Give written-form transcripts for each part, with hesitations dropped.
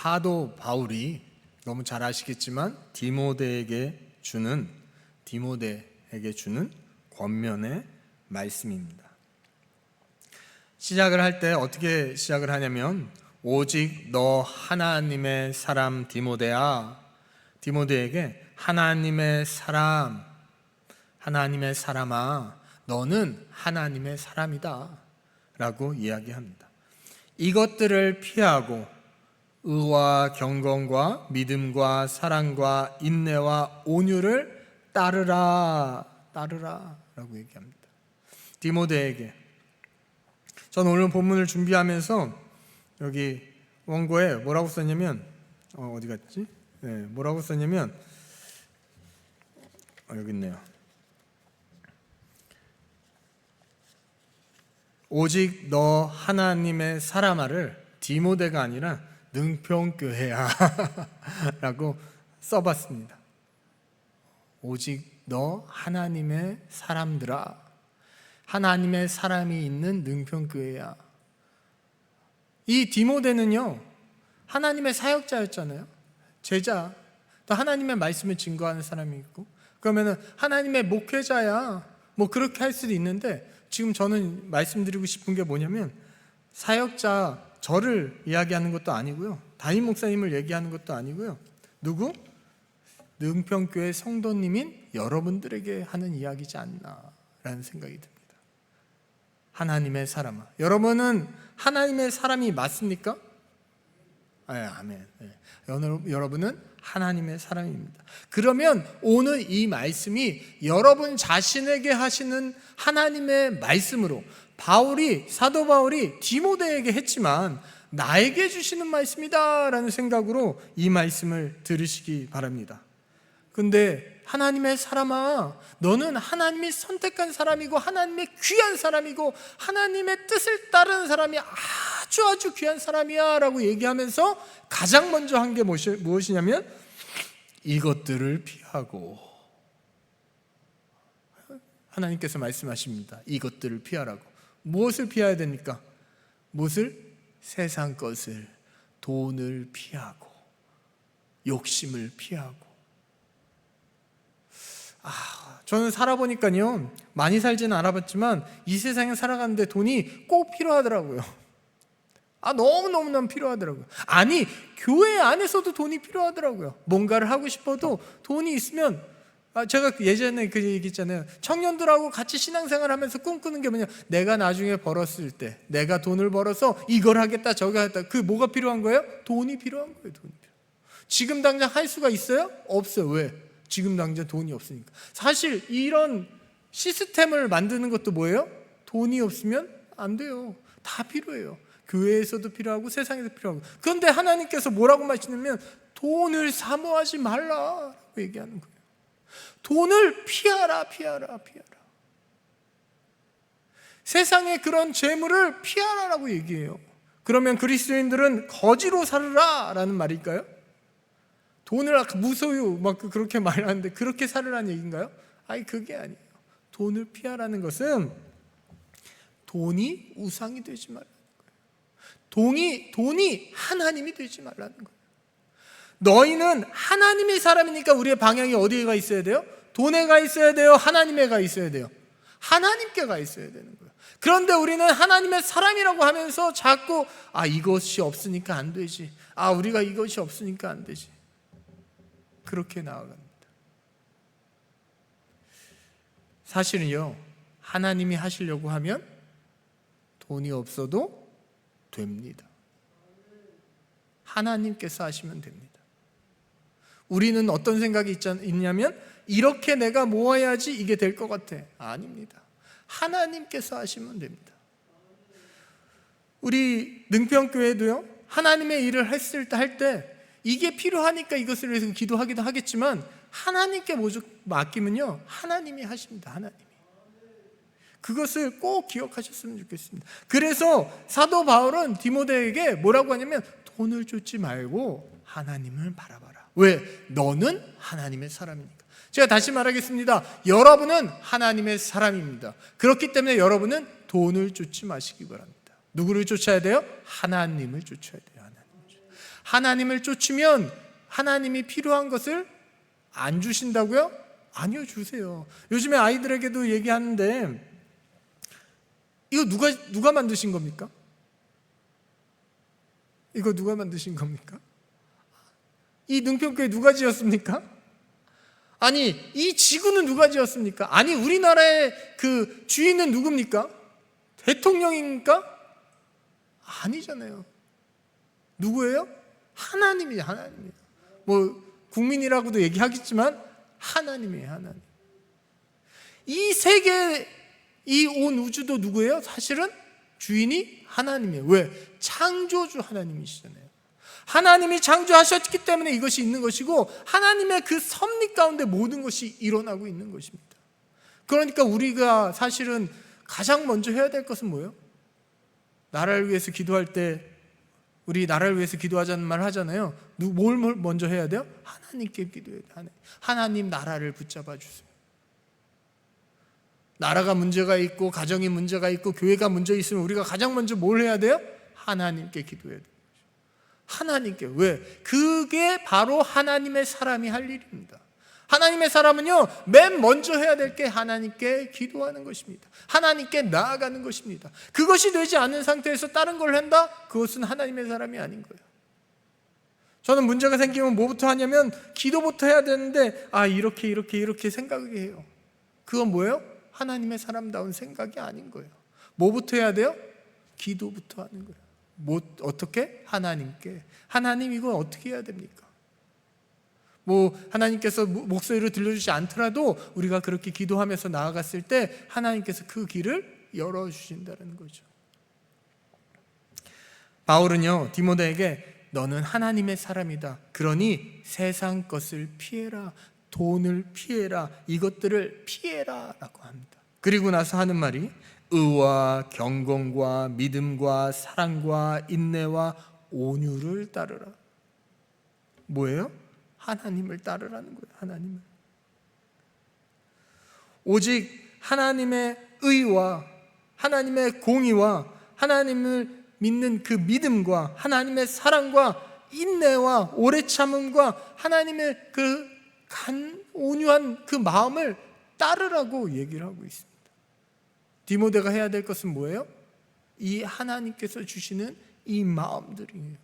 사도 바울이 너무 잘 아시겠지만 디모데에게 주는 권면의 말씀입니다. 시작을 할 때 어떻게 시작을 하냐면, 오직 너 하나님의 사람 디모데야, 디모데에게 하나님의 사람아, 너는 하나님의 사람이다 라고 이야기합니다. 이것들을 피하고 의와 경건과 믿음과 사랑과 인내와 온유를 따르라 라고 얘기합니다. 디모데에게. 전 오늘 본문을 준비하면서 여기 원고에 뭐라고 썼냐면, 어디 갔지? 뭐라고 썼냐면, 여기 있네요. 오직 너 하나님의 사람아를 디모데가 아니라 능평교회야 라고 써봤습니다. 오직 너 하나님의 사람들아, 하나님의 사람이 있는 능평교회야. 이 디모데는요, 하나님의 사역자였잖아요. 제자, 또 하나님의 말씀을 증거하는 사람이 있고, 그러면은 하나님의 목회자야, 뭐 그렇게 할 수도 있는데, 지금 저는 말씀드리고 싶은 게 뭐냐면, 사역자 저를 이야기하는 것도 아니고요, 담임 목사님을 얘기하는 것도 아니고요, 누구? 능평교회 성도님인 여러분들에게 하는 이야기지 않나라는 생각이 듭니다. 하나님의 사람아, 여러분은 하나님의 사람이 맞습니까? 아멘. 여러분은 하나님의 사람입니다. 그러면 오늘 이 말씀이 여러분 자신에게 하시는 하나님의 말씀으로, 사도 바울이 디모데에게 했지만 나에게 주시는 말씀이다 라는 생각으로 이 말씀을 들으시기 바랍니다. 근데 하나님의 사람아, 너는 하나님이 선택한 사람이고 하나님의 귀한 사람이고 하나님의 뜻을 따르는 사람이 아주 귀한 사람이야 라고 얘기하면서 가장 먼저 한 게 무엇이냐면, 이것들을 피하고, 하나님께서 말씀하십니다. 이것들을 피하라고. 무엇을 피해야 됩니까? 무엇을? 세상 것을, 돈을 피하고, 욕심을 피하고. 저는 살아보니까요, 많이 살지는 않아봤지만 이 세상에 살아가는데 돈이 꼭 필요하더라고요. 너무너무 필요하더라고요. 아니, 교회 안에서도 돈이 필요하더라고요. 뭔가를 하고 싶어도 돈이 있으면, 제가 예전에 그 얘기 있잖아요. 청년들하고 같이 신앙생활 하면서 꿈꾸는 게 뭐냐, 내가 나중에 벌었을 때 내가 돈을 벌어서 이걸 하겠다 저거 하겠다. 그 뭐가 필요한 거예요? 돈이 필요한 거예요. 지금 당장 할 수가 있어요? 없어요. 왜? 지금 당장 돈이 없으니까. 사실 이런 시스템을 만드는 것도 뭐예요? 돈이 없으면 안 돼요. 다 필요해요. 교회에서도 필요하고 세상에서 필요하고. 그런데 하나님께서 뭐라고 말씀하시냐면, 돈을 사모하지 말라고 얘기하는 거예요. 돈을 피하라. 세상의 그런 재물을 피하라라고 얘기해요. 그러면 그리스도인들은 거지로 살으라 라는 말일까요? 돈을 무소유 그렇게 말하는데 그렇게 살으라는 얘기인가요? 그게 아니에요. 돈을 피하라는 것은 돈이 우상이 되지 말라는 거예요. 돈이 하나님이 되지 말라는 거예요. 너희는 하나님의 사람이니까 우리의 방향이 어디에 가 있어야 돼요? 돈에 가 있어야 돼요? 하나님에 가 있어야 돼요? 하나님께 가 있어야 되는 거예요. 그런데 우리는 하나님의 사람이라고 하면서 자꾸 이것이 없으니까 안 되지, 우리가 이것이 없으니까 안 되지, 그렇게 나아갑니다. 사실은요, 하나님이 하시려고 하면 돈이 없어도 됩니다. 하나님께서 하시면 됩니다. 우리는 어떤 생각이 있냐면, 이렇게 내가 모아야지 이게 될 것 같아. 아닙니다. 하나님께서 하시면 됩니다. 우리 능평교회도요, 하나님의 일을 할 때 이게 필요하니까 이것을 위해서 기도하기도 하겠지만, 하나님께 맡기면요, 하나님이 하십니다. 하나님이. 그것을 꼭 기억하셨으면 좋겠습니다. 그래서 사도 바울은 디모데에게 뭐라고 하냐면, 돈을 쫓지 말고 하나님을 바라봐라. 왜? 너는 하나님의 사람이니까. 제가 다시 말하겠습니다. 여러분은 하나님의 사람입니다. 그렇기 때문에 여러분은 돈을 쫓지 마시기 바랍니다. 누구를 쫓아야 돼요? 하나님을 쫓아야 돼요. 하나님을 쫓으면 하나님이 필요한 것을 안 주신다고요? 아니요, 주세요. 요즘에 아이들에게도 얘기하는데 이거 누가 만드신 겁니까? 이거 누가 만드신 겁니까? 이 능평교회 누가 지었습니까? 아니, 이 지구는 누가 지었습니까? 아니, 우리나라의 그 주인은 누굽니까? 대통령입니까? 아니잖아요. 누구예요? 하나님이에요. 하나님이에요. 뭐 국민이라고도 얘기하겠지만 하나님이에요. 하나님. 이 세계, 이 온 우주도 누구예요? 사실은 주인이 하나님이에요. 왜? 창조주 하나님이시잖아요. 하나님이 창조하셨기 때문에 이것이 있는 것이고, 하나님의 그 섭리 가운데 모든 것이 일어나고 있는 것입니다. 그러니까 우리가 사실은 가장 먼저 해야 될 것은 뭐예요? 나라를 위해서 기도할 때 우리 나라를 위해서 기도하자는 말 하잖아요. 뭘 먼저 해야 돼요? 하나님께 기도해야 돼요. 하나님 나라를 붙잡아 주세요. 나라가 문제가 있고 가정이 문제가 있고 교회가 문제 있으면 우리가 가장 먼저 뭘 해야 돼요? 하나님께 기도해야 돼요. 하나님께. 왜? 그게 바로 하나님의 사람이 할 일입니다. 하나님의 사람은요, 맨 먼저 해야 될 게 하나님께 기도하는 것입니다. 하나님께 나아가는 것입니다. 그것이 되지 않은 상태에서 다른 걸 한다? 그것은 하나님의 사람이 아닌 거예요. 저는 문제가 생기면 뭐부터 하냐면 기도부터 해야 되는데 이렇게 생각을 해요. 그건 뭐예요? 하나님의 사람다운 생각이 아닌 거예요. 뭐부터 해야 돼요? 기도부터 하는 거예요. 어떻게? 하나님께. 하나님, 이거 어떻게 해야 됩니까? 하나님께서 목소리를 들려주지 않더라도 우리가 그렇게 기도하면서 나아갔을 때 하나님께서 그 길을 열어주신다는 거죠. 바울은요, 디모데에게 너는 하나님의 사람이다. 그러니 세상 것을 피해라. 돈을 피해라. 이것들을 피해라 라고 합니다. 그리고 나서 하는 말이 의와 경건과 믿음과 사랑과 인내와 온유를 따르라. 뭐예요? 하나님을 따르라는 거예요. 하나님을. 오직 하나님의 의와 하나님의 공의와 하나님을 믿는 그 믿음과 하나님의 사랑과 인내와 오래 참음과 하나님의 그 온유한 그 마음을 따르라고 얘기를 하고 있습니다. 디모데가 해야 될 것은 뭐예요? 이 하나님께서 주시는 이 마음들이에요.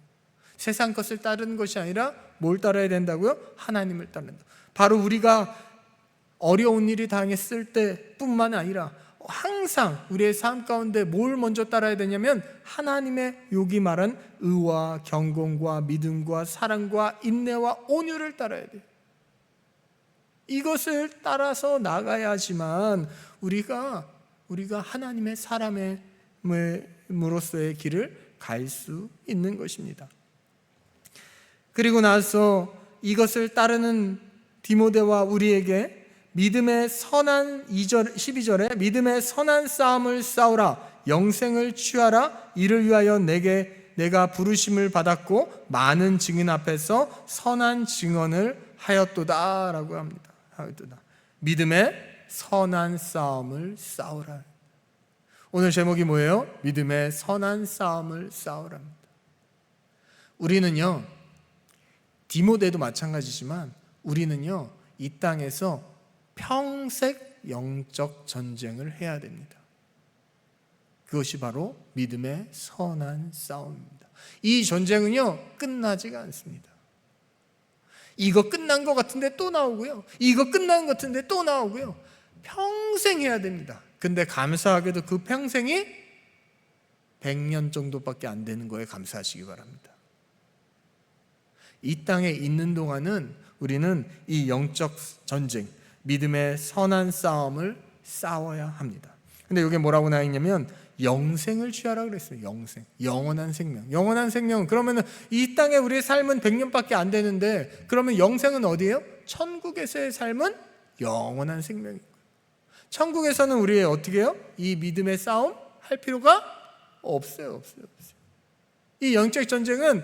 세상 것을 따르는 것이 아니라 뭘 따라야 된다고요? 하나님을 따른다. 바로 우리가 어려운 일이 당했을 때뿐만 아니라 항상 우리의 삶 가운데 뭘 먼저 따라야 되냐면 하나님의 여기 말한 의와 경건과 믿음과 사랑과 인내와 온유를 따라야 돼요. 이것을 따라서 나가야지만 우리가 하나님의 사람으로서의 길을 갈 수 있는 것입니다. 그리고 나서 이것을 따르는 디모데와 우리에게 믿음의 선한 12절에 믿음의 선한 싸움을 싸우라. 영생을 취하라. 이를 위하여 내가 부르심을 받았고 많은 증인 앞에서 선한 증언을 하였도다 라고 합니다. 믿음의 선한 싸움을 싸우라. 오늘 제목이 뭐예요? 믿음의 선한 싸움을 싸우랍니다. 우리는요, 디모데도 마찬가지지만 우리는요, 이 땅에서 평생 영적 전쟁을 해야 됩니다. 그것이 바로 믿음의 선한 싸움입니다. 이 전쟁은요, 끝나지가 않습니다. 이거 끝난 것 같은데 또 나오고요, 이거 끝난 것 같은데 또 나오고요. 평생 해야 됩니다. 근데 감사하게도 그 평생이 100년 정도밖에 안 되는 거에 감사하시기 바랍니다. 이 땅에 있는 동안은 우리는 이 영적 전쟁, 믿음의 선한 싸움을 싸워야 합니다. 근데 여기 뭐라고 나와 있냐면 영생을 취하라 그랬어요. 영생, 영원한 생명. 영원한 생명, 그러면 이 땅에 우리의 삶은 100년밖에 안 되는데 그러면 영생은 어디예요? 천국에서의 삶은 영원한 생명이고, 천국에서는 우리 어떻게 해요? 이 믿음의 싸움 할 필요가 없어요. 이 영적 전쟁은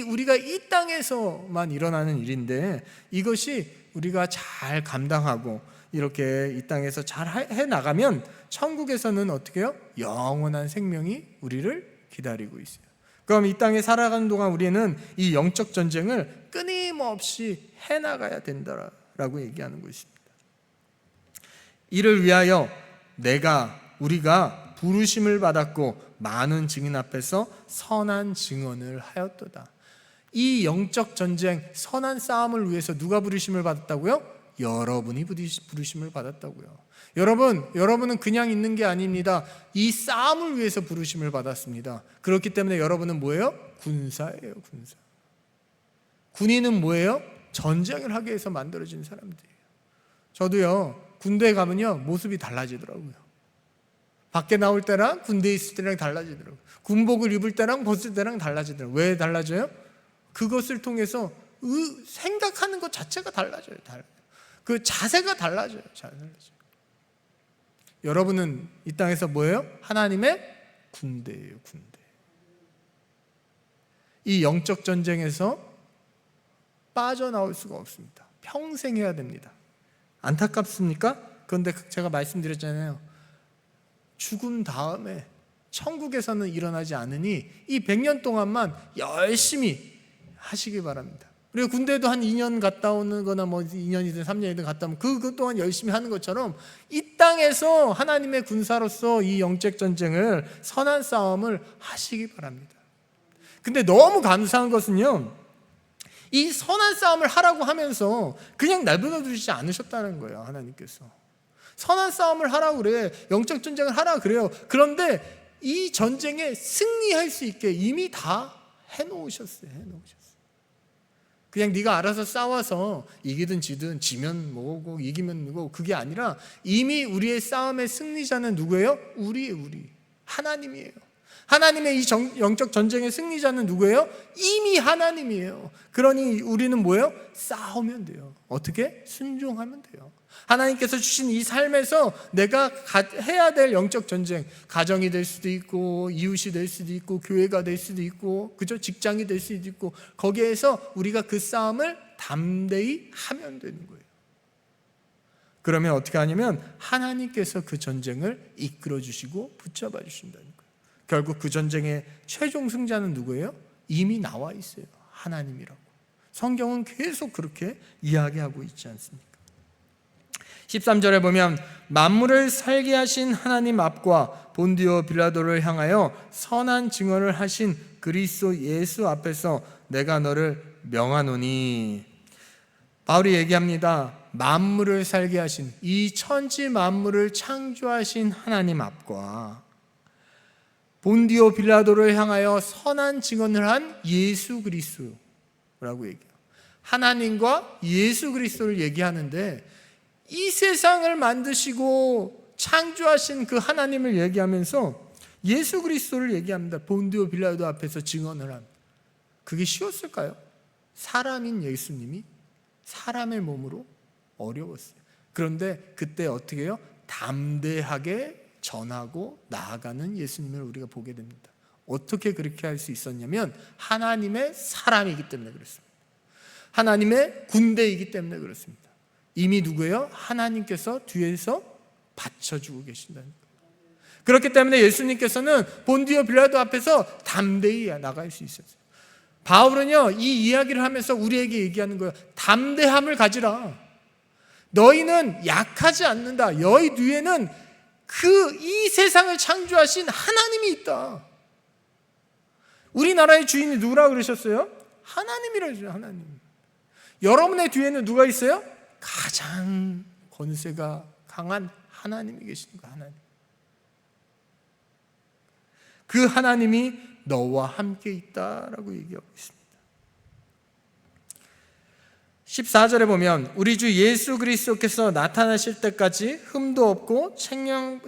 우리가 이 땅에서만 일어나는 일인데 이것이 우리가 잘 감당하고 이렇게 이 땅에서 잘 해나가면 천국에서는 어떻게 해요? 영원한 생명이 우리를 기다리고 있어요. 그럼 이 땅에 살아가는 동안 우리는 이 영적 전쟁을 끊임없이 해나가야 된다라고 얘기하는 것입니다. 이를 위하여 우리가 부르심을 받았고 많은 증인 앞에서 선한 증언을 하였도다. 이 영적 전쟁, 선한 싸움을 위해서 누가 부르심을 받았다고요? 여러분이 부르심을 받았다고요. 여러분은 그냥 있는 게 아닙니다. 이 싸움을 위해서 부르심을 받았습니다. 그렇기 때문에 여러분은 뭐예요? 군사예요, 군사. 군인은 뭐예요? 전쟁을 하기 위해서 만들어진 사람들이에요. 저도요, 군대에 가면요, 모습이 달라지더라고요. 밖에 나올 때랑 군대에 있을 때랑 달라지더라고요. 군복을 입을 때랑 벗을 때랑 달라지더라고요. 왜 달라져요? 그것을 통해서 생각하는 것 자체가 달라져요. 그 자세가 달라져요. 여러분은 이 땅에서 뭐예요? 하나님의 군대예요, 군대. 이 영적 전쟁에서 빠져나올 수가 없습니다. 평생 해야 됩니다. 안타깝습니까? 그런데 제가 말씀드렸잖아요. 죽은 다음에 천국에서는 일어나지 않으니 이 100년 동안만 열심히 하시기 바랍니다. 우리가 군대도 한 2년 갔다 오는 거나 뭐 2년이든 3년이든 갔다 오면 그 동안 열심히 하는 것처럼 이 땅에서 하나님의 군사로서 이 영적 전쟁을, 선한 싸움을 하시기 바랍니다. 근데 너무 감사한 것은요, 이 선한 싸움을 하라고 하면서 그냥 내버려 두시지 않으셨다는 거예요. 하나님께서 선한 싸움을 하라고 그래, 영적 전쟁을 하라고 그래요. 그런데 이 전쟁에 승리할 수 있게 이미 다 해놓으셨어요. 그냥 네가 알아서 싸워서 이기든 지든, 지면 뭐고 이기면 누구, 그게 아니라 이미 우리의 싸움의 승리자는 누구예요? 우리 하나님이에요. 하나님의 이 영적 전쟁의 승리자는 누구예요? 이미 하나님이에요. 그러니 우리는 뭐예요? 싸우면 돼요. 어떻게? 순종하면 돼요. 하나님께서 주신 이 삶에서 내가 해야 될 영적 전쟁, 가정이 될 수도 있고, 이웃이 될 수도 있고, 교회가 될 수도 있고, 그죠? 직장이 될 수도 있고, 거기에서 우리가 그 싸움을 담대히 하면 되는 거예요. 그러면 어떻게 하냐면 하나님께서 그 전쟁을 이끌어 주시고 붙잡아 주신다는 거예요. 결국 그 전쟁의 최종 승자는 누구예요? 이미 나와 있어요. 하나님이라고. 성경은 계속 그렇게 이야기하고 있지 않습니까? 13절에 보면 만물을 살게 하신 하나님 앞과 본디오 빌라도를 향하여 선한 증언을 하신 그리스도 예수 앞에서 내가 너를 명하노니. 바울이 얘기합니다. 만물을 살게 하신, 이 천지 만물을 창조하신 하나님 앞과 본디오 빌라도를 향하여 선한 증언을 한 예수 그리스도라고 얘기해요. 하나님과 예수 그리스도를 얘기하는데 이 세상을 만드시고 창조하신 그 하나님을 얘기하면서 예수 그리스도를 얘기합니다. 본디오 빌라도 앞에서 증언을 합니다. 그게 쉬웠을까요? 사람인 예수님이 사람의 몸으로 어려웠어요. 그런데 그때 어떻게 해요? 담대하게 전하고 나아가는 예수님을 우리가 보게 됩니다. 어떻게 그렇게 할 수 있었냐면 하나님의 사람이기 때문에 그렇습니다. 하나님의 군대이기 때문에 그렇습니다. 이미 누구예요? 하나님께서 뒤에서 받쳐주고 계신다는 거예요. 그렇기 때문에 예수님께서는 본디오 빌라도 앞에서 담대히 나갈 수 있었어요. 바울은요, 이 이야기를 하면서 우리에게 얘기하는 거예요. 담대함을 가지라. 너희는 약하지 않는다. 너희 뒤에는 이 세상을 창조하신 하나님이 있다. 우리나라의 주인이 누구라고 그러셨어요? 하나님이라고 그러죠. 하나님. 여러분의 뒤에는 누가 있어요? 가장 권세가 강한 하나님이 계시는 거예요. 하나님. 그 하나님이 너와 함께 있다라고 얘기하고 있습니다. 14절에 보면 우리 주 예수 그리스도께서 나타나실 때까지 흠도 없고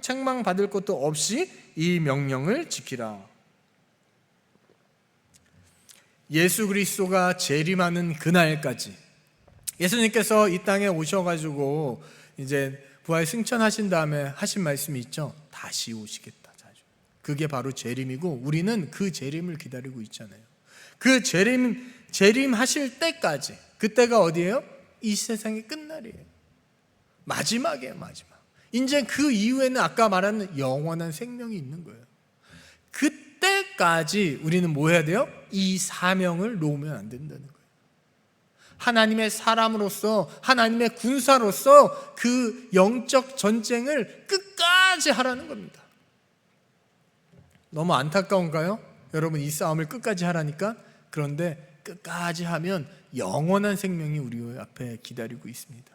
책망받을 것도 없이 이 명령을 지키라. 예수 그리스도가 재림하는 그날까지, 예수님께서 이 땅에 오셔가지고 이제 부활 승천하신 다음에 하신 말씀이 있죠. 다시 오시겠다. 그게 바로 재림이고 우리는 그 재림을 기다리고 있잖아요. 그 재림하실 때까지, 그때가 어디예요? 이 세상의 끝날이에요. 마지막이에요, 마지막. 이제 그 이후에는 아까 말한 영원한 생명이 있는 거예요. 그때 때까지 우리는 뭐 해야 돼요? 이 사명을 놓으면 안 된다는 거예요. 하나님의 사람으로서, 하나님의 군사로서 그 영적 전쟁을 끝까지 하라는 겁니다. 너무 안타까운가요? 여러분, 이 싸움을 끝까지 하라니까. 그런데 끝까지 하면 영원한 생명이 우리 앞에 기다리고 있습니다.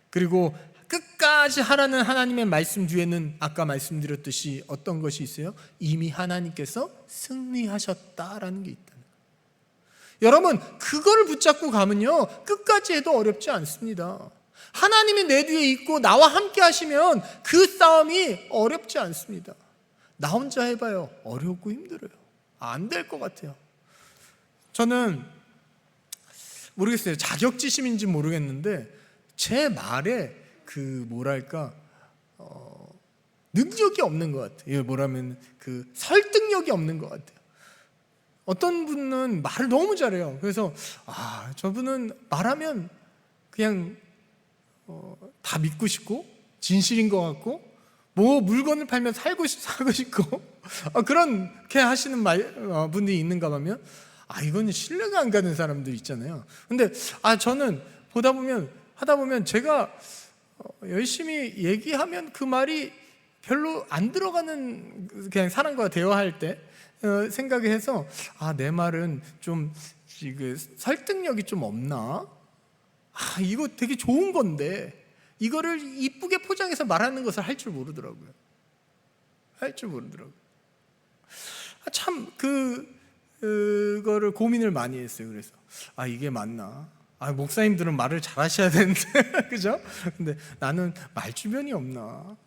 그리고 끝까지 하라는 하나님의 말씀 뒤에는 아까 말씀드렸듯이 어떤 것이 있어요? 이미 하나님께서 승리하셨다라는 게 있다는 거예요. 여러분, 그걸 붙잡고 가면요, 끝까지 해도 어렵지 않습니다. 하나님이 내 뒤에 있고 나와 함께 하시면 그 싸움이 어렵지 않습니다. 나 혼자 해봐요. 어렵고 힘들어요. 안 될 것 같아요. 저는 모르겠어요. 자격지심인지 모르겠는데 제 말에 능력이 없는 것 같아요. 뭐라면 설득력이 없는 것 같아요. 어떤 분은 말을 너무 잘해요. 그래서 저분은 말하면 그냥 다 믿고 싶고 진실인 것 같고 뭐 물건을 팔면 사고 싶고 그렇게 하시는 분들이 있는가 하면 이건 신뢰가 안 가는 사람들 있잖아요. 근데 저는 하다 보면 제가 열심히 얘기하면 그 말이 별로 안 들어가는, 그냥 사람과 대화할 때 생각을 해서 내 말은 좀 설득력이 좀 없나? 이거 되게 좋은 건데 이거를 이쁘게 포장해서 말하는 것을 할 줄 모르더라고요. 참 그거를 고민을 많이 했어요. 그래서 이게 맞나? 목사님들은 말을 잘하셔야 되는데 그죠? 근데 나는 말 주변이 없나?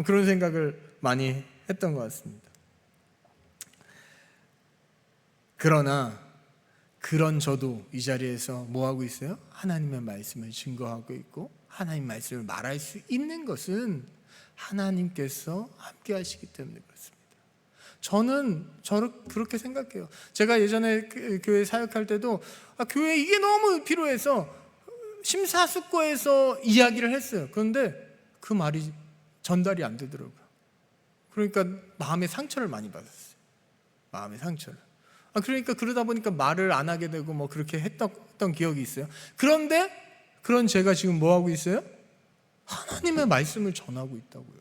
그런 생각을 많이 했던 것 같습니다. 그러나 그런 저도 이 자리에서 뭐 하고 있어요? 하나님의 말씀을 증거하고 있고 하나님 말씀을 말할 수 있는 것은 하나님께서 함께 하시기 때문에 그렇습니다. 저는 그렇게 생각해요. 제가 예전에 교회 사역할 때도 교회에 이게 너무 필요해서 심사숙고해서 이야기를 했어요. 그런데 그 말이 전달이 안 되더라고요. 그러니까 마음의 상처를 많이 받았어요. 마음의 상처를. 그러니까 그러다 보니까 말을 안 하게 되고 뭐 그렇게 했던 기억이 있어요. 그런데 그런 제가 지금 뭐 하고 있어요? 하나님의 말씀을 전하고 있다고요.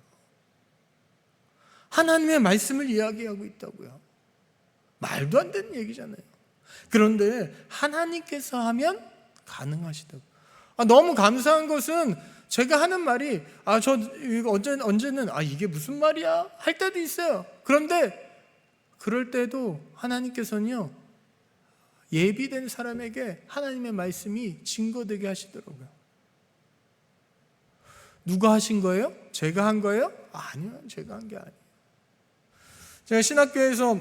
하나님의 말씀을 이야기하고 있다고요. 말도 안 되는 얘기잖아요. 그런데 하나님께서 하면 가능하시다고. 너무 감사한 것은 제가 하는 말이 언제는 이게 무슨 말이야? 할 때도 있어요. 그런데 그럴 때도 하나님께서는요, 예비된 사람에게 하나님의 말씀이 증거되게 하시더라고요. 누가 하신 거예요? 제가 한 거예요? 아니요, 제가 한 게 아니에요. 제가 신학교에서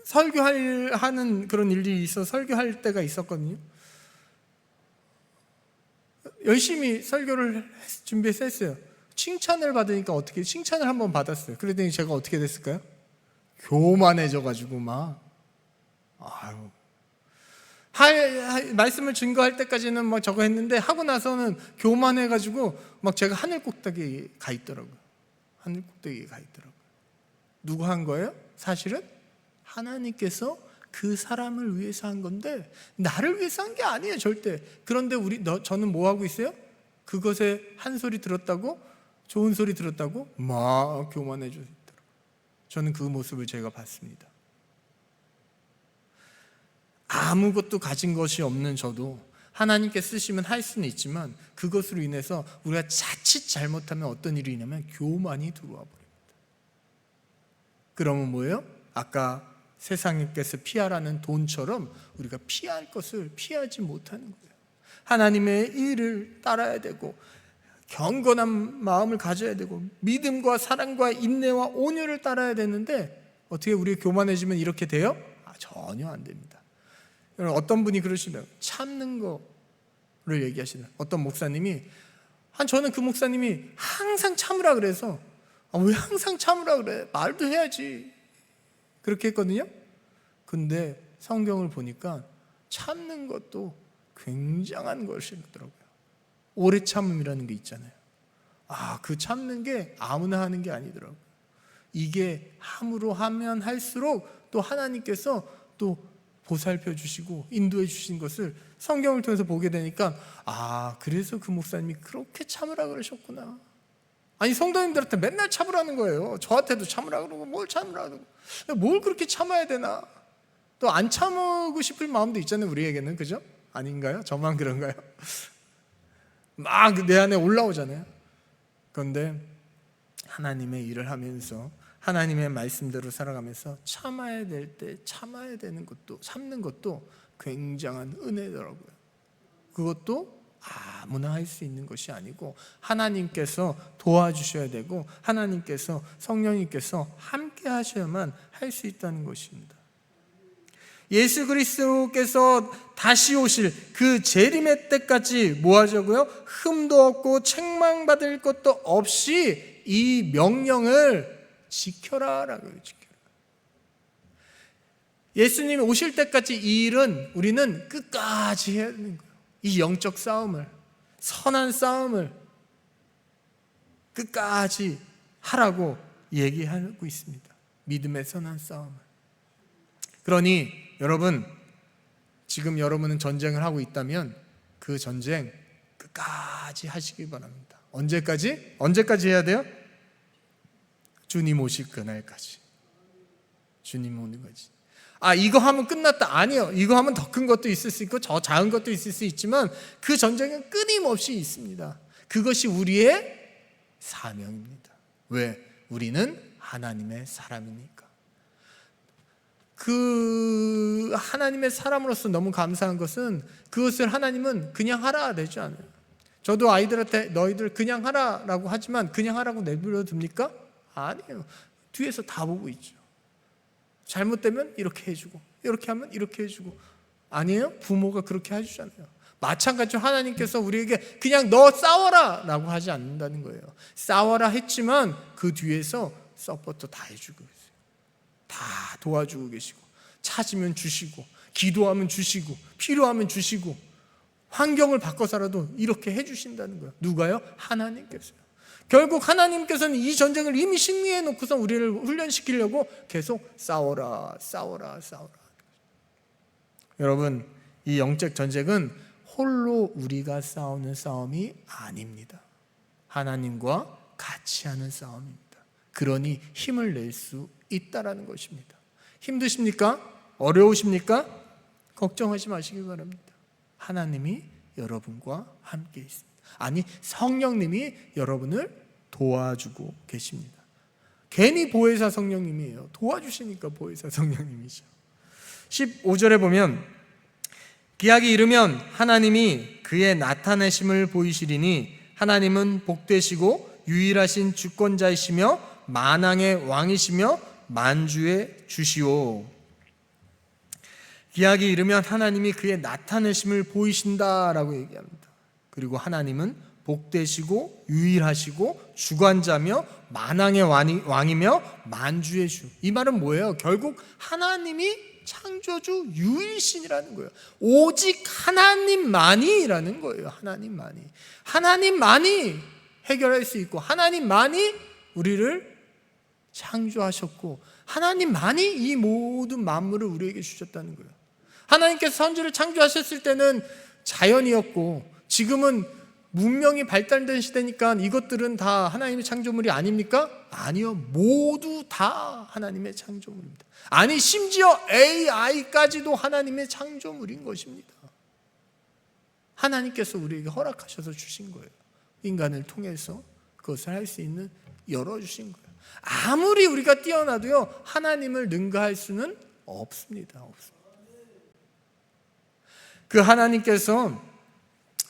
설교하는 그런 일이 있어서 설교할 때가 있었거든요. 열심히 설교를 준비해서 했어요. 칭찬을 받으니까 칭찬을 한번 받았어요. 그랬더니 제가 어떻게 됐을까요? 교만해져가지고 말씀을 증거할 때까지는 저거 했는데 하고 나서는 교만해가지고 제가 하늘 꼭대기에 가 있더라고요. 누가 한 거예요? 사실은 하나님께서 그 사람을 위해서 한 건데 나를 위해서 한 게 아니에요, 절대. 그런데 저는 뭐 하고 있어요? 그것에 한 소리 들었다고, 좋은 소리 들었다고 막 교만해져 있더라고요. 저는 그 모습을 제가 봤습니다. 아무것도 가진 것이 없는 저도 하나님께 쓰시면 할 수는 있지만 그것으로 인해서 우리가 자칫 잘못하면 어떤 일이 있냐면 교만이 들어와 버립니다. 그러면 뭐예요? 아까 세상에서 피하라는 돈처럼 우리가 피할 것을 피하지 못하는 거예요. 하나님의 일을 따라야 되고 경건한 마음을 가져야 되고 믿음과 사랑과 인내와 온유를 따라야 되는데 어떻게 우리가 교만해지면 이렇게 돼요? 전혀 안 됩니다. 어떤 분이 그러시면 참는 거를 얘기하시는 어떤 목사님이 저는 그 목사님이 항상 참으라 그래서 왜 항상 참으라 그래? 말도 해야지. 그렇게 했거든요. 근데 성경을 보니까 참는 것도 굉장한 것이더라고요. 오래 참음이라는 게 있잖아요. 그 참는 게 아무나 하는 게 아니더라고요. 이게 함으로 하면 할수록 또 하나님께서 또 보살펴 주시고 인도해 주신 것을 성경을 통해서 보게 되니까, 그래서 그 목사님이 그렇게 참으라 그러셨구나. 아니, 성도님들한테 맨날 참으라는 거예요. 저한테도 참으라 그러고 뭘 참으라 그러고 뭘 그렇게 참아야 되나. 또 안 참고 싶을 마음도 있잖아요, 우리에게는. 그죠? 아닌가요? 저만 그런가요? 막 내 안에 올라오잖아요. 그런데 하나님의 일을 하면서 하나님의 말씀대로 살아가면서 참아야 될 때 참아야 되는 것도, 참는 것도 굉장한 은혜더라고요. 그것도 아무나 할 수 있는 것이 아니고 하나님께서 도와주셔야 되고 하나님께서, 성령님께서 함께 하셔야만 할 수 있다는 것입니다. 예수 그리스도께서 다시 오실 그 재림의 때까지 뭐 하자고요? 흠도 없고 책망받을 것도 없이 이 명령을 지켜라라고요. 지켜라. 예수님이 오실 때까지 이 일은 우리는 끝까지 해야 되는 거예요. 이 영적 싸움을, 선한 싸움을 끝까지 하라고 얘기하고 있습니다. 믿음의 선한 싸움을. 그러니 여러분, 지금 여러분은 전쟁을 하고 있다면 그 전쟁 끝까지 하시기 바랍니다. 언제까지? 언제까지 해야 돼요? 주님 오실 그날까지. 주님 오는 거지. 이거 하면 끝났다. 아니요. 이거 하면 더 큰 것도 있을 수 있고 저 작은 것도 있을 수 있지만 그 전쟁은 끊임없이 있습니다. 그것이 우리의 사명입니다. 왜? 우리는 하나님의 사람이니까. 그 하나님의 사람으로서 너무 감사한 것은 그것을 하나님은 그냥 하라 되지 않아요. 저도 아이들한테 너희들 그냥 하라라고 하지만 그냥 하라고 내버려 둡니까? 아니에요. 뒤에서 다 보고 있죠. 잘못되면 이렇게 해주고 이렇게 하면 이렇게 해주고. 아니에요? 부모가 그렇게 해주잖아요. 마찬가지로 하나님께서 우리에게 그냥 너 싸워라 라고 하지 않는다는 거예요. 싸워라 했지만 그 뒤에서 서포트 다 해주고 있어요. 다 도와주고 계시고, 찾으면 주시고, 기도하면 주시고, 필요하면 주시고, 환경을 바꿔서라도 이렇게 해주신다는 거예요. 누가요? 하나님께서요. 결국 하나님께서는 이 전쟁을 이미 승리해 놓고서 우리를 훈련시키려고 계속 싸워라. 여러분, 이 영적 전쟁은 홀로 우리가 싸우는 싸움이 아닙니다. 하나님과 같이 하는 싸움입니다. 그러니 힘을 낼 수 있다라는 것입니다. 힘드십니까? 어려우십니까? 걱정하지 마시기 바랍니다. 하나님이 여러분과 함께 있습니다. 아니, 성령님이 여러분을 도와주고 계십니다. 괜히 보혜사 성령님이에요. 도와주시니까 보혜사 성령님이죠. 15절에 보면 기약이 이르면 하나님이 그의 나타내심을 보이시리니 하나님은 복되시고 유일하신 주권자이시며 만왕의 왕이시며 만주의 주시오. 기약이 이르면 하나님이 그의 나타내심을 보이신다라고 얘기합니다. 그리고 하나님은 복되시고 유일하시고 주관자며 만왕의 왕이며 만주의 주. 이 말은 뭐예요? 결국 하나님이 창조주 유일신이라는 거예요. 오직 하나님만이라는 거예요. 하나님만이 해결할 수 있고 하나님만이 우리를 창조하셨고 하나님만이 이 모든 만물을 우리에게 주셨다는 거예요. 하나님께서 선지를 창조하셨을 때는 자연이었고 지금은 문명이 발달된 시대니까 이것들은 다 하나님의 창조물이 아닙니까? 아니요. 모두 다 하나님의 창조물입니다. 아니, 심지어 AI까지도 하나님의 창조물인 것입니다. 하나님께서 우리에게 허락하셔서 주신 거예요. 인간을 통해서 그것을 할 수 있는 열어주신 거예요. 아무리 우리가 뛰어나도요, 하나님을 능가할 수는 없습니다. 그 하나님께서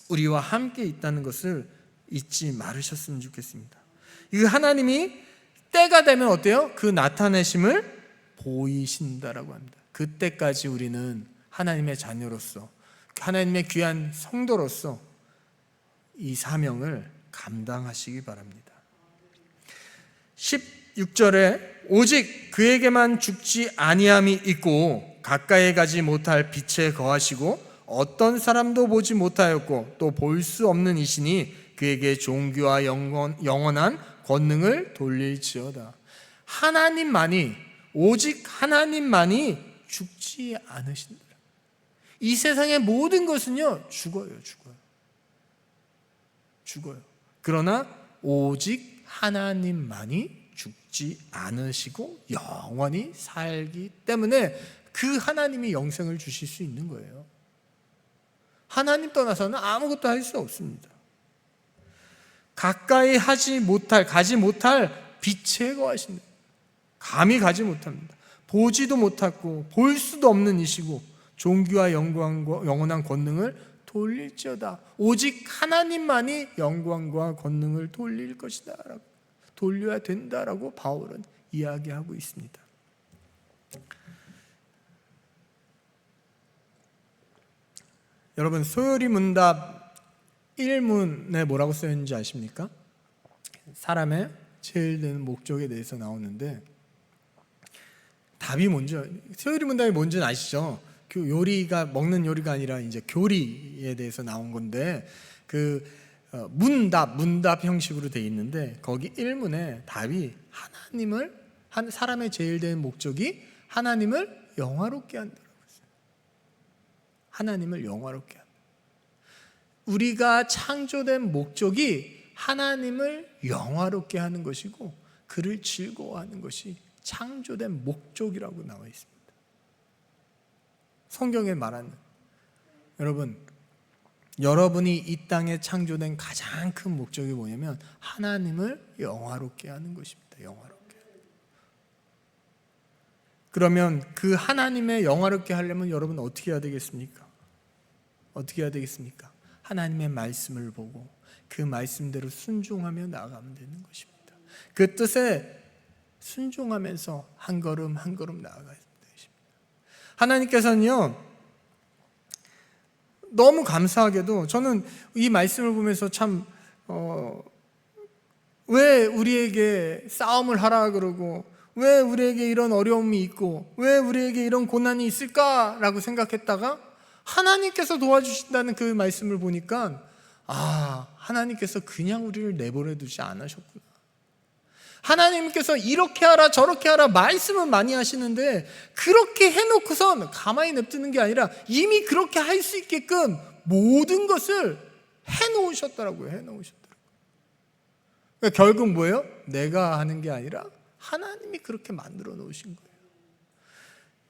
우리와 함께 있다는 것을 잊지 말으셨으면 좋겠습니다. 이 하나님이 때가 되면 어때요? 그 나타내심을 보이신다라고 합니다. 그때까지 우리는 하나님의 자녀로서, 하나님의 귀한 성도로서 이 사명을 감당하시기 바랍니다. 16절에 오직 그에게만 죽지 아니함이 있고 가까이 가지 못할 빛에 거하시고 어떤 사람도 보지 못하였고 또 볼 수 없는 이시니 그에게 종교와 영원한 권능을 돌릴지어다. 하나님만이, 오직 하나님만이 죽지 않으신다. 이 세상의 모든 것은요, 죽어요. 그러나 오직 하나님만이 죽지 않으시고 영원히 살기 때문에 그 하나님이 영생을 주실 수 있는 거예요. 하나님 떠나서는 아무것도 할 수 없습니다. 가까이 가지 못할 빛에 거하신다. 감히 가지 못합니다. 보지도 못하고 볼 수도 없는 이시고 존귀와 영광과 영원한 권능을 돌릴지어다. 오직 하나님만이 영광과 권능을 돌릴 것이다. 돌려야 된다라고 바울은 이야기하고 있습니다. 여러분, 소요리 문답 1문에 뭐라고 써있는지 아십니까? 사람의 제일 되는 목적에 대해서 나오는데, 답이 뭔지, 소요리 문답이 뭔지는 아시죠? 그 요리가 먹는 요리가 아니라 이제 교리에 대해서 나온 건데, 그 문답 형식으로 돼 있는데, 거기 1문에 답이 사람의 제일 된 목적이 하나님을 영화롭게 한다라고 했어요. 하나님을 영화롭게 한다. 우리가 창조된 목적이 하나님을 영화롭게 하는 것이고 그를 즐거워하는 것이 창조된 목적이라고 나와 있습니다. 성경에 말하는, 여러분이 이 땅에 창조된 가장 큰 목적이 뭐냐면 하나님을 영화롭게 하는 것입니다. 영화롭게. 그러면 그 하나님의 영화롭게 하려면 여러분 어떻게 해야 되겠습니까? 어떻게 해야 되겠습니까? 하나님의 말씀을 보고 그 말씀대로 순종하며 나아가면 되는 것입니다. 그 뜻에 순종하면서 한 걸음 한 걸음 나아가야 되는 것입니다. 하나님께서는요, 너무 감사하게도 저는 이 말씀을 보면서 참 왜 우리에게 싸움을 하라 그러고 왜 우리에게 이런 어려움이 있고 왜 우리에게 이런 고난이 있을까라고 생각했다가 하나님께서 도와주신다는 그 말씀을 보니까 하나님께서 그냥 우리를 내버려 두지 않으셨구나. 하나님께서 이렇게 하라 저렇게 하라 말씀은 많이 하시는데 그렇게 해놓고선 가만히 냅두는 게 아니라 이미 그렇게 할 수 있게끔 모든 것을 해놓으셨더라고요. 그러니까 결국 뭐예요? 내가 하는 게 아니라 하나님이 그렇게 만들어 놓으신 거예요.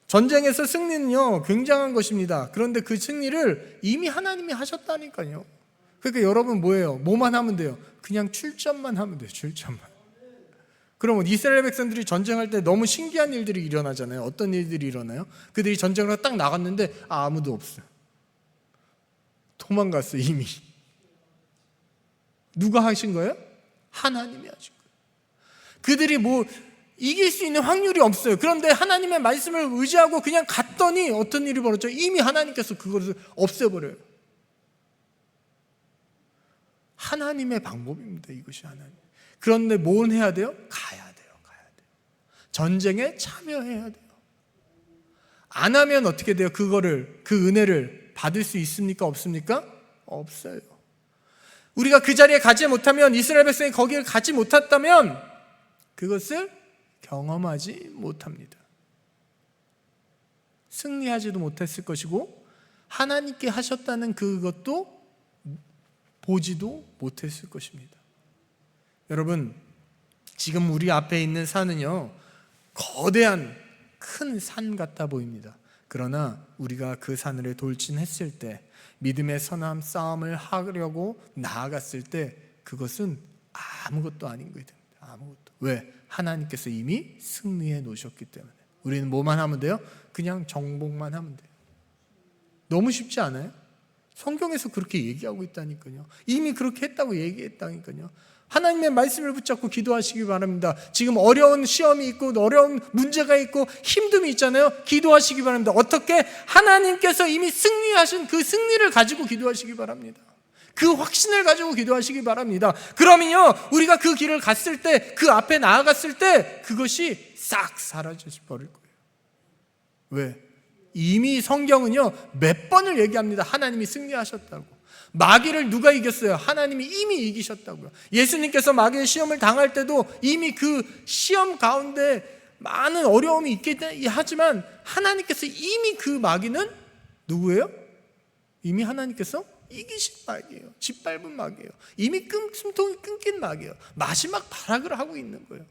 전쟁에서 승리는요 굉장한 것입니다. 그런데 그 승리를 이미 하나님이 하셨다니까요. 그러니까 여러분 뭐만 하면 돼요? 그냥 출전만 하면 돼요. 출전만. 그러면 이스라엘 백성들이 전쟁할 때 너무 신기한 일들이 일어나잖아요. 어떤 일들이 일어나요? 그들이 전쟁을 하러 딱 나갔는데 아무도 없어요. 도망갔어요. 이미. 누가 하신 거예요? 하나님이 하신 거예요. 그들이 이길 수 있는 확률이 없어요. 그런데 하나님의 말씀을 의지하고 그냥 갔더니 어떤 일이 벌어졌죠? 이미 하나님께서 그것을 없애버려요. 하나님의 방법입니다. 이것이 하나님. 그런데 뭘 해야 돼요? 가야 돼요. 전쟁에 참여해야 돼요. 안 하면 어떻게 돼요? 그 은혜를 받을 수 있습니까? 없습니까? 없어요. 우리가 그 자리에 가지 못하면, 이스라엘 백성이 거기를 가지 못했다면 그것을 경험하지 못합니다. 승리하지도 못했을 것이고 하나님께 하셨다는 그것도 보지도 못했을 것입니다. 여러분, 지금 우리 앞에 있는 산은요 거대한 큰 산 같아 보입니다. 그러나 우리가 그 산을 돌진했을 때, 믿음의 선한 싸움을 하려고 나아갔을 때 그것은 아무것도 아닌 거예요. 아무것도. 왜? 하나님께서 이미 승리해 놓으셨기 때문에. 우리는 뭐만 하면 돼요? 그냥 정복만 하면 돼요. 너무 쉽지 않아요? 성경에서 그렇게 얘기하고 있다니까요. 이미 그렇게 했다고 얘기했다니까요. 하나님의 말씀을 붙잡고 기도하시기 바랍니다. 지금 어려운 시험이 있고 어려운 문제가 있고 힘듦이 있잖아요. 기도하시기 바랍니다. 어떻게? 하나님께서 이미 승리하신 그 승리를 가지고 기도하시기 바랍니다. 그 확신을 가지고 기도하시기 바랍니다. 그러면요 우리가 그 길을 갔을 때, 그 앞에 나아갔을 때 그것이 싹 사라져 버릴 거예요. 왜? 이미 성경은요 몇 번을 얘기합니다. 하나님이 승리하셨다고. 마귀를 누가 이겼어요? 하나님이 이미 이기셨다고요. 예수님께서 마귀의 시험을 당할 때도 이미 그 시험 가운데 많은 어려움이 있긴 하지만 하나님께서 이미 그 마귀는 누구예요? 이미 하나님께서 이기신 마귀예요. 짓밟은 마귀예요. 이미 숨통이 끊긴 마귀예요. 마지막 발악을 하고 있는 거예요.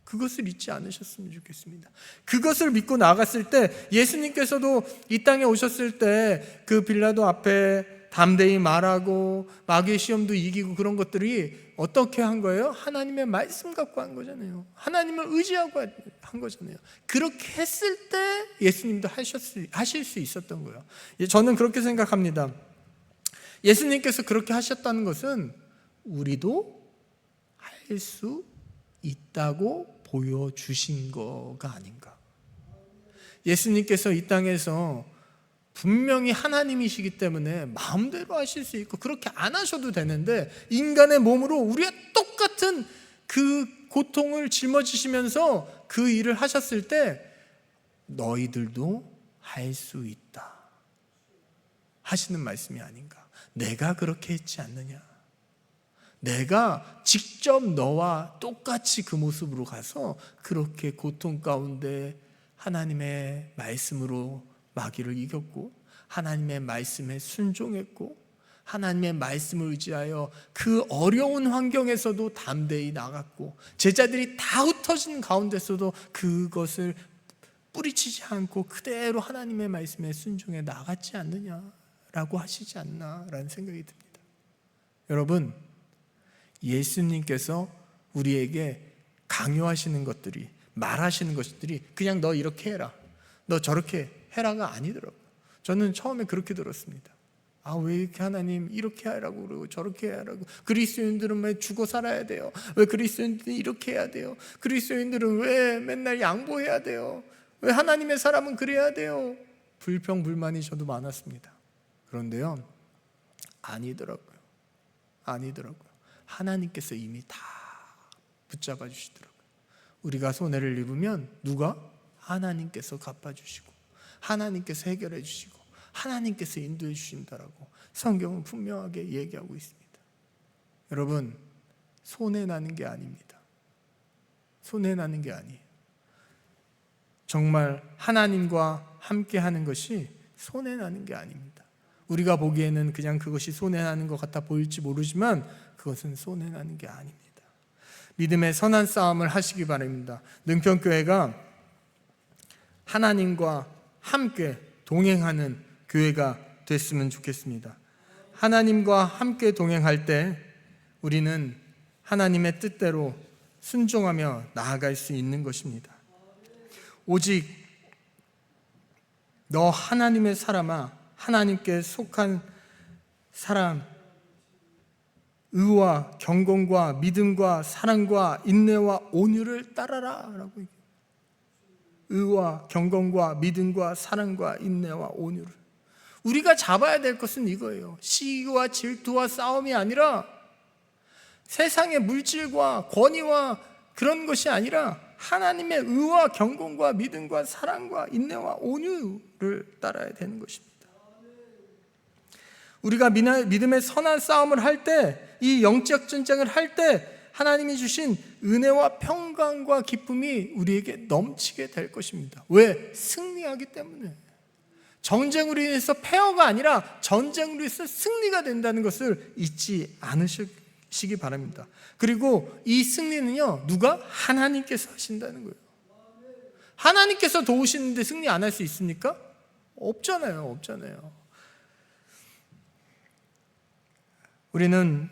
그것을 잊지 않으셨으면 좋겠습니다. 그것을 믿고 나갔을 때 예수님께서도 이 땅에 오셨을 때 그 빌라도 앞에 담대히 말하고 마귀의 시험도 이기고 그런 것들이 어떻게 한 거예요? 하나님의 말씀 갖고 한 거잖아요. 하나님을 의지하고 한 거잖아요. 그렇게 했을 때 예수님도 하실 수 있었던 거예요. 저는 그렇게 생각합니다. 예수님께서 그렇게 하셨다는 것은 우리도 할 수 있다고 보여주신 거가 아닌가. 예수님께서 이 땅에서 분명히 하나님이시기 때문에 마음대로 하실 수 있고 그렇게 안 하셔도 되는데 인간의 몸으로 우리가 똑같은 그 고통을 짊어지시면서 그 일을 하셨을 때 너희들도 할 수 있다 하시는 말씀이 아닌가. 내가 그렇게 했지 않느냐. 내가 직접 너와 똑같이 그 모습으로 가서 그렇게 고통 가운데 하나님의 말씀으로 마귀를 이겼고 하나님의 말씀에 순종했고 하나님의 말씀을 의지하여 그 어려운 환경에서도 담대히 나갔고 제자들이 다 흩어진 가운데서도 그것을 뿌리치지 않고 그대로 하나님의 말씀에 순종해 나갔지 않느냐라고 하시지 않나라는 생각이 듭니다. 여러분, 예수님께서 우리에게 강요하시는 것들이, 말하시는 것들이 그냥 너 이렇게 해라, 너 저렇게 해라가 아니더라고요. 저는 처음에 그렇게 들었습니다. 아, 왜 이렇게 하나님 이렇게 하라고 그러고 저렇게 하라고. 그리스도인들은 왜 죽어 살아야 돼요? 왜 그리스도인들은 이렇게 해야 돼요? 그리스도인들은 왜 맨날 양보해야 돼요? 왜 하나님의 사람은 그래야 돼요? 불평불만이 저도 많았습니다. 그런데요, 아니더라고요. 하나님께서 이미 다 붙잡아 주시더라고요. 우리가 손해를 입으면 누가? 하나님께서 갚아주시고 하나님께서 해결해 주시고 하나님께서 인도해 주신다라고 성경은 분명하게 얘기하고 있습니다. 여러분, 손해나는 게 아닙니다. 손해나는 게 아니에요. 정말 하나님과 함께하는 것이 손해나는 게 아닙니다. 우리가 보기에는 그냥 그것이 손해나는 것 같아 보일지 모르지만 그것은 손해나는 게 아닙니다. 믿음의 선한 싸움을 하시기 바랍니다. 능평교회가 하나님과 함께 동행하는 교회가 됐으면 좋겠습니다. 하나님과 함께 동행할 때 우리는 하나님의 뜻대로 순종하며 나아갈 수 있는 것입니다. 오직 너 하나님의 사람아, 하나님께 속한 사람, 의와 경건과 믿음과 사랑과 인내와 온유를 따라라 라고 얘기해요. 의와 경건과 믿음과 사랑과 인내와 온유를. 우리가 잡아야 될 것은 이거예요. 시기와 질투와 싸움이 아니라 세상의 물질과 권위와 그런 것이 아니라 하나님의 의와 경건과 믿음과 사랑과 인내와 온유를 따라야 되는 것입니다. 우리가 믿음의 선한 싸움을 할 때, 이 영적 전쟁을 할 때 하나님이 주신 은혜와 평강과 기쁨이 우리에게 넘치게 될 것입니다. 왜? 승리하기 때문에. 전쟁으로 인해서 폐허가 아니라 전쟁으로 인해서 승리가 된다는 것을 잊지 않으시기 바랍니다. 그리고 이 승리는요, 누가? 하나님께서 하신다는 거예요. 하나님께서 도우시는데 승리 안 할 수 있습니까? 없잖아요. 우리는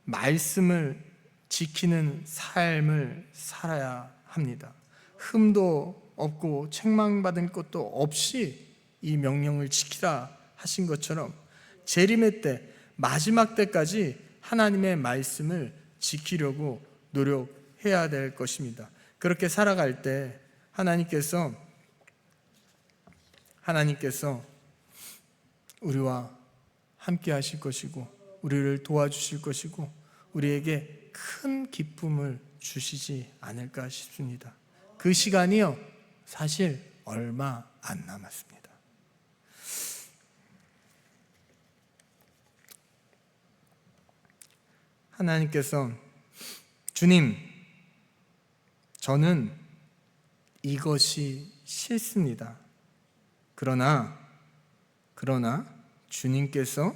말씀을 지키는 삶을 살아야 합니다. 흠도 없고 책망받은 것도 없이 이 명령을 지키라 하신 것처럼 재림의 때, 마지막 때까지 하나님의 말씀을 지키려고 노력해야 될 것입니다. 그렇게 살아갈 때 하나님께서 우리와 함께 하실 것이고 우리를 도와주실 것이고 우리에게 큰 기쁨을 주시지 않을까 싶습니다. 그 시간이요, 사실 얼마 안 남았습니다. 하나님께서 주님, 저는 이것이 싫습니다. 그러나 주님께서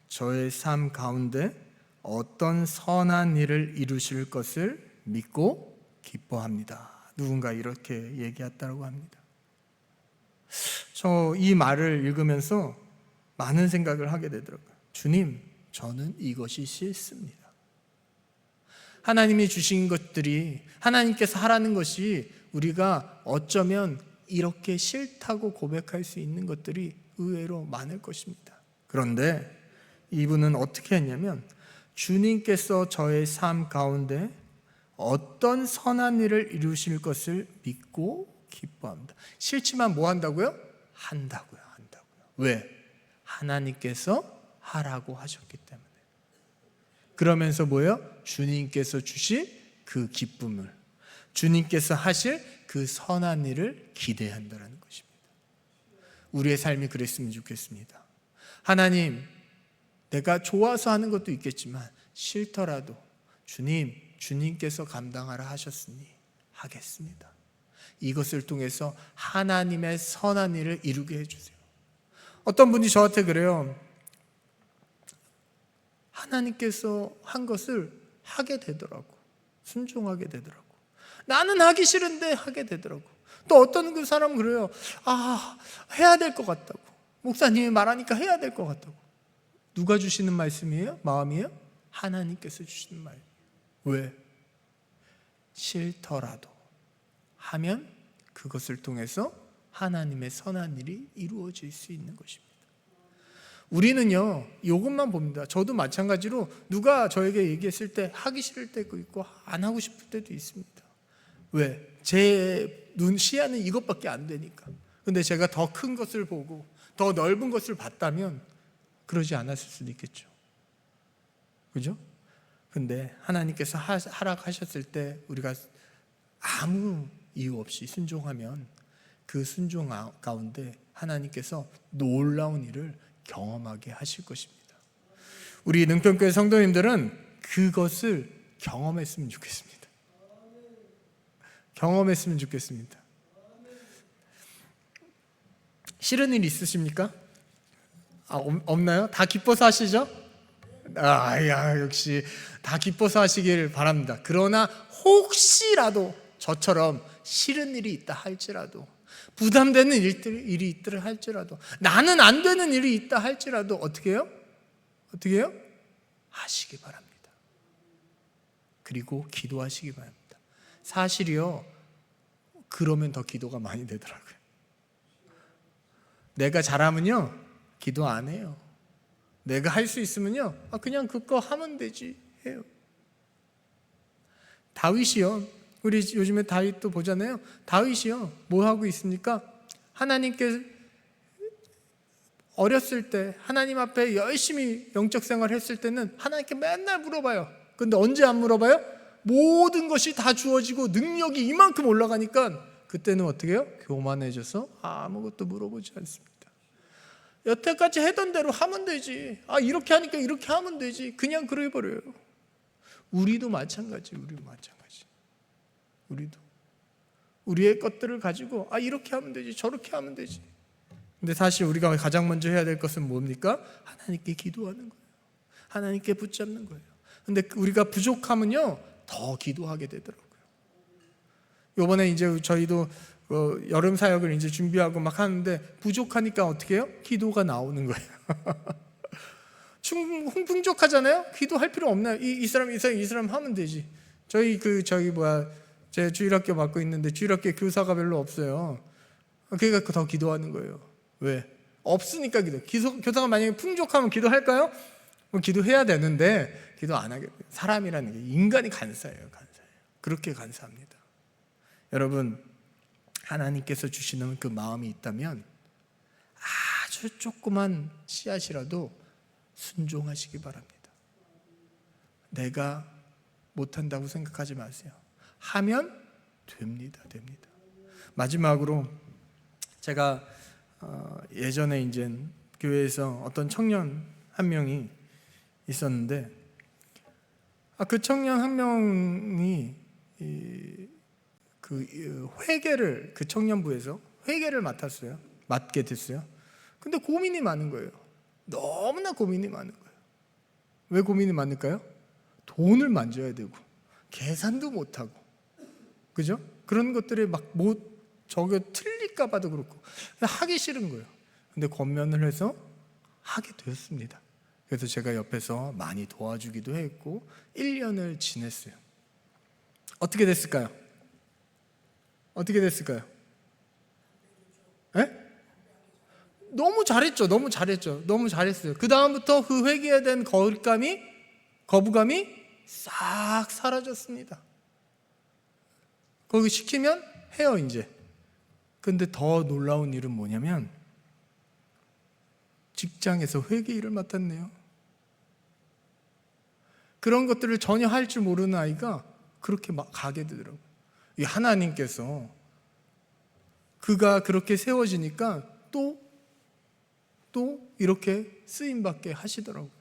저의 삶 가운데 어떤 선한 일을 이루실 것을 믿고 기뻐합니다. 누군가 이렇게 얘기했다고 합니다. 저 이 말을 읽으면서 많은 생각을 하게 되더라고요. 주님, 저는 이것이 싫습니다. 하나님이 주신 것들이, 하나님께서 하라는 것이 우리가 어쩌면 이렇게 싫다고 고백할 수 있는 것들이 의외로 많을 것입니다. 그런데 이분은 어떻게 했냐면, 주님께서 저의 삶 가운데 어떤 선한 일을 이루실 것을 믿고 기뻐합니다. 싫지만 뭐 한다고요? 한다고요. 왜? 하나님께서 하라고 하셨기 때문에. 그러면서 뭐예요? 주님께서 주실 그 기쁨을, 주님께서 하실 그 선한 일을 기대한다는 것입니다. 우리의 삶이 그랬으면 좋겠습니다. 하나님, 내가 좋아서 하는 것도 있겠지만 싫더라도 주님께서 감당하라 하셨으니 하겠습니다. 이것을 통해서 하나님의 선한 일을 이루게 해주세요. 어떤 분이 저한테 그래요. 하나님께서 한 것을 하게 되더라고. 순종하게 되더라고. 나는 하기 싫은데 하게 되더라고. 또 어떤 그 사람은 그래요. 해야 될 것 같다고. 목사님이 말하니까 해야 될 것 같다고. 누가 주시는 말씀이에요? 마음이에요? 하나님께서 주시는 말. 왜? 싫더라도 하면 그것을 통해서 하나님의 선한 일이 이루어질 수 있는 것입니다. 우리는요, 이것만 봅니다. 저도 마찬가지로 누가 저에게 얘기했을 때 하기 싫을 때도 있고 안 하고 싶을 때도 있습니다. 왜? 제 시야는 이것밖에 안 되니까. 근데 제가 더 큰 것을 보고 더 넓은 것을 봤다면 그러지 않았을 수도 있겠죠. 그죠? 근데 하나님께서 하락하셨을 때 우리가 아무 이유 없이 순종하면 그 순종 가운데 하나님께서 놀라운 일을 경험하게 하실 것입니다. 우리 능평교회 성도님들은 그것을 경험했으면 좋겠습니다. 경험했으면 좋겠습니다. 싫은 일 있으십니까? 없나요? 다 기뻐서 하시죠? 역시 다 기뻐서 하시길 바랍니다. 그러나 혹시라도 저처럼 싫은 일이 있다 할지라도, 부담되는 일이 있다 할지라도, 나는 안 되는 일이 있다 할지라도 어떻게 해요? 하시기 바랍니다. 그리고 기도하시기 바랍니다. 사실이요, 그러면 더 기도가 많이 되더라고요. 내가 잘하면요 기도 안 해요. 내가 할 수 있으면요 그냥 그거 하면 되지 해요. 다윗이요, 우리 요즘에 다윗도 보잖아요. 다윗이요 뭐 하고 있습니까? 하나님께 어렸을 때 하나님 앞에 열심히 영적 생활을 했을 때는 하나님께 맨날 물어봐요. 근데 언제 안 물어봐요? 모든 것이 다 주어지고 능력이 이만큼 올라가니까 그때는 어떻게 해요? 교만해져서 아무것도 물어보지 않습니다. 여태까지 하던 대로 하면 되지. 이렇게 하니까 이렇게 하면 되지. 그냥 그래버려요. 우리도 마찬가지. 우리도 우리의 것들을 가지고 이렇게 하면 되지, 저렇게 하면 되지. 근데 사실 우리가 가장 먼저 해야 될 것은 뭡니까? 하나님께 기도하는 거예요. 하나님께 붙잡는 거예요. 근데 우리가 부족하면요 더 기도하게 되더라고요. 이번에 이제 저희도 여름 사역을 이제 준비하고 막 하는데 부족하니까 어떻게 해요? 기도가 나오는 거예요. 풍족하잖아요. 기도할 필요 없나요? 이 사람 하면 되지. 제 주일학교 맡고 있는데 주일학교 교사가 별로 없어요. 그러니까 더 기도하는 거예요. 왜? 없으니까 교사가 만약에 풍족하면 기도할까요? 기도해야 되는데 기도 안 하게 돼요. 사람이라는 게 인간이 간사해요. 그렇게 간사합니다. 여러분, 하나님께서 주시는 그 마음이 있다면 아주 조그만 씨앗이라도 순종하시기 바랍니다. 내가 못한다고 생각하지 마세요. 하면 됩니다. 마지막으로 제가 예전에 이제 교회에서 어떤 청년 한 명이 있었는데 그 청년 한 명이 회계를, 그 청년부에서 회계를 맡게 됐어요. 근데 고민이 많은 거예요. 너무나 고민이 많은 거예요. 왜 고민이 많을까요? 돈을 만져야 되고 계산도 못하고, 그죠? 그런 것들이 저게 틀릴까 봐도 그렇고 하기 싫은 거예요. 근데 권면을 해서 하게 되었습니다. 그래서 제가 옆에서 많이 도와주기도 했고 1년을 지냈어요. 어떻게 됐을까요? 어떻게 됐을까요? 에? 너무 잘했죠. 너무 잘했어요. 그 다음부터 그 회개에 대한 거부감이 싹 사라졌습니다. 거기 시키면 해요 이제. 근데 더 놀라운 일은 뭐냐면 직장에서 회계 일을 맡았네요. 그런 것들을 전혀 할 줄 모르는 아이가 그렇게 막 가게 되더라고요. 이 하나님께서 그가 그렇게 세워지니까 또 이렇게 쓰임받게 하시더라고요.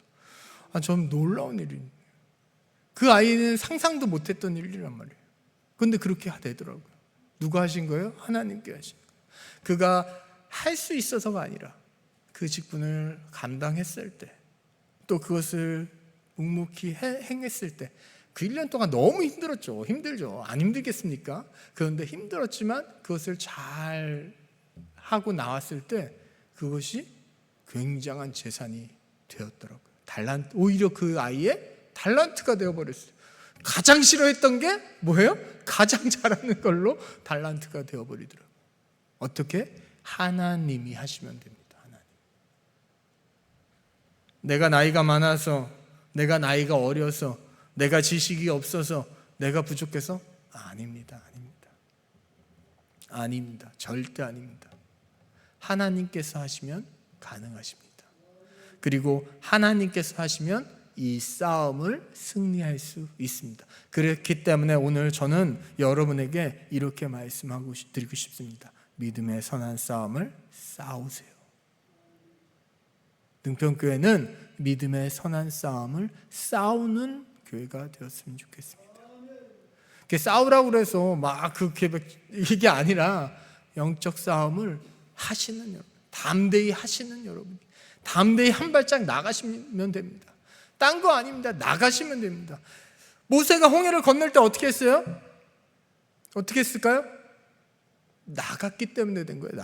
좀 놀라운 일이에요. 그 아이는 상상도 못했던 일이란 말이에요. 근데 그렇게 되더라고요. 누가 하신 거예요? 하나님께 하신 거예요. 그가 할 수 있어서가 아니라 그 직분을 감당했을 때, 또 그것을 묵묵히 행했을 때, 그 1년 동안 너무 힘들죠. 안 힘들겠습니까? 그런데 힘들었지만 그것을 잘 하고 나왔을 때 그것이 굉장한 재산이 되었더라고요. 오히려 그 아이의 달란트가 되어버렸어요. 가장 싫어했던 게 뭐예요? 가장 잘하는 걸로 달란트가 되어버리더라고요. 어떻게? 하나님이 하시면 됩니다. 내가 나이가 많아서, 내가 나이가 어려서, 내가 지식이 없어서, 내가 부족해서? 아닙니다. 절대 아닙니다. 하나님께서 하시면 가능하십니다. 그리고 하나님께서 하시면 이 싸움을 승리할 수 있습니다. 그렇기 때문에 오늘 저는 여러분에게 이렇게 드리고 싶습니다. 믿음의 선한 싸움을 싸우세요. 능평교회는 믿음의 선한 싸움을 싸우는 교회가 되었으면 좋겠습니다. 싸우라고 그래서 이게 아니라 영적 싸움을 하시는 여러분, 담대히 하시는 여러분, 담대히 한 발짝 나가시면 됩니다. 딴 거 아닙니다. 나가시면 됩니다. 모세가 홍해를 건널 때 어떻게 했어요? 어떻게 했을까요? 나갔기 때문에 된 거예요.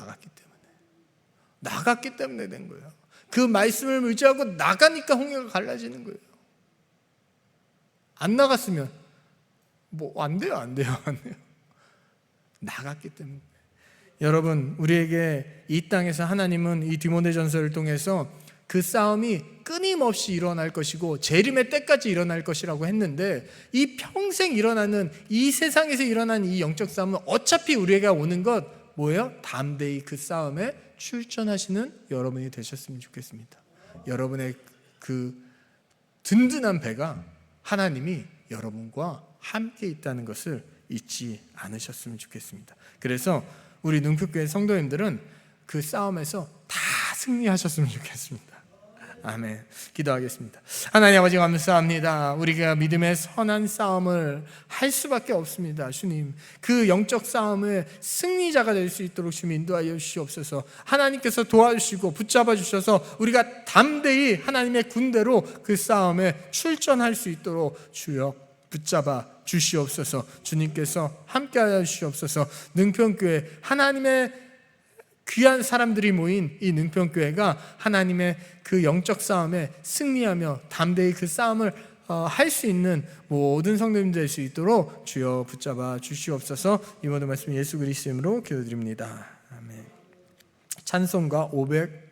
나갔기 때문에 된 거예요. 그 말씀을 의지하고 나가니까 홍해가 갈라지는 거예요. 안 나갔으면 안 돼요. 나갔기 때문에. 여러분, 우리에게 이 땅에서 하나님은 이 디모데전서를 통해서 그 싸움이 끊임없이 일어날 것이고 재림의 때까지 일어날 것이라고 했는데, 이 평생 일어나는, 이 세상에서 일어나는 이 영적 싸움은 어차피 우리에게 오는 것 뭐예요? 담대히 그 싸움에 출전하시는 여러분이 되셨으면 좋겠습니다. 여러분의 그 든든한 배가 하나님이 여러분과 함께 있다는 것을 잊지 않으셨으면 좋겠습니다. 그래서 우리 능평교회 성도님들은 그 싸움에서 다 승리하셨으면 좋겠습니다. 아멘. 기도하겠습니다. 하나님 아버지 감사합니다. 우리가 믿음의 선한 싸움을 할 수밖에 없습니다. 주님, 그 영적 싸움의 승리자가 될 수 있도록 주님 인도하여 주시옵소서. 하나님께서 도와주시고 붙잡아 주셔서 우리가 담대히 하나님의 군대로 그 싸움에 출전할 수 있도록 주여 붙잡아 주시옵소서. 주님께서 함께하여 주시옵소서. 능평교회, 하나님의 귀한 사람들이 모인 이 능평교회가 하나님의 그 영적 싸움에 승리하며 담대히 그 싸움을 할 수 있는 모든 성도님들 될 수 있도록 주여 붙잡아 주시옵소서. 이 모든 말씀 예수 그리스도 이름으로 기도드립니다. 아멘. 찬송가 500